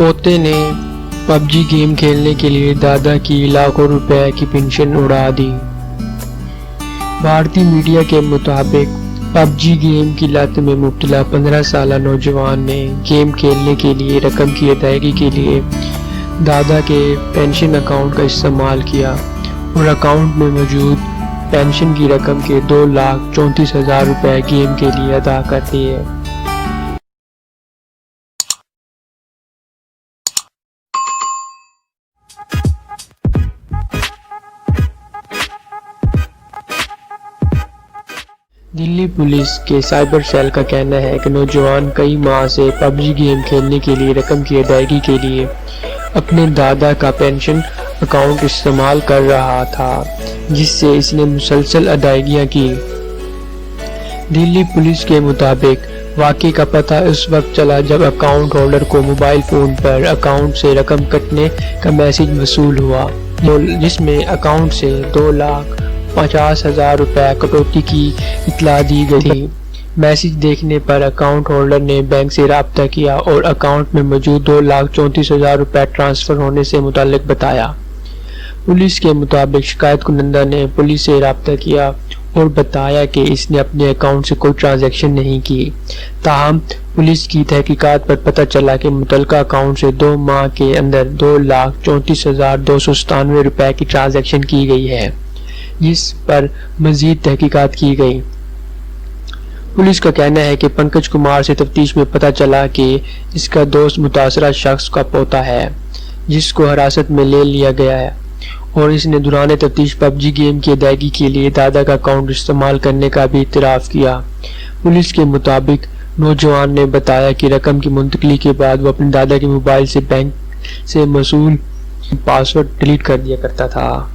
پوتے نے پب جی گیم کھیلنے کے لیے دادا کی لاکھوں روپے کی پینشن اڑا دی۔ بھارتی میڈیا کے مطابق پب جی گیم کی لت میں مبتلا 15 سالہ نوجوان نے گیم کھیلنے کے لیے رقم کی ادائیگی کے لیے دادا کے پینشن اکاؤنٹ کا استعمال کیا اور اکاؤنٹ میں موجود پینشن کی رقم کے 2,34,000 روپے گیم کے لیے ادا کر دیے۔ دلی پولیس کے سائبر سیل کا کہنا ہے کہ نوجوان کئی ماہ سے پب جی گیم کھیلنے کے لیے رقم کی ادائیگی کے لیے اپنے دادا کا پینشن اکاؤنٹ استعمال کر رہا تھا، جس سے اس نے مسلسل ادائیگیاں کی۔ دلی پولیس کے مطابق واقعے کا پتہ اس وقت چلا جب اکاؤنٹ ہولڈر کو موبائل فون پر اکاؤنٹ سے رقم کٹنے کا میسج موصول ہوا، جس میں اکاؤنٹ سے 2,50,000 روپے کٹوتی کی اطلاع دی گئی تھی۔ میسج دیکھنے پر اکاؤنٹ ہولڈر نے بینک سے رابطہ کیا اور اکاؤنٹ میں موجود 2,34,000 روپے ٹرانسفر ہونے سے متعلق بتایا۔ پولیس کے مطابق شکایت کنندہ نے پولیس سے رابطہ کیا اور بتایا کہ اس نے اپنے اکاؤنٹ سے کوئی ٹرانزیکشن نہیں کی، تاہم پولیس کی تحقیقات پر پتہ چلا کہ متعلقہ اکاؤنٹ سے 2 ماہ کے اندر 2,34,297 روپے کی ٹرانزیکشن کی گئی ہے، جس پر مزید تحقیقات کی گئی۔ پولیس کا کہنا ہے کہ پنکج کمار سے تفتیش میں پتہ چلا کہ اس کا دوست متاثرہ شخص کا پوتا ہے، جس کو حراست میں لے لیا گیا ہے، اور اس نے دوران تفتیش پب جی گیم کی ادائیگی کے لیے دادا کا اکاؤنٹ استعمال کرنے کا بھی اعتراف کیا۔ پولیس کے مطابق نوجوان نے بتایا کہ رقم کی منتقلی کے بعد وہ اپنے دادا کے موبائل سے بینک سے موصول پاس ورڈ ڈیلیٹ کر دیا کرتا تھا۔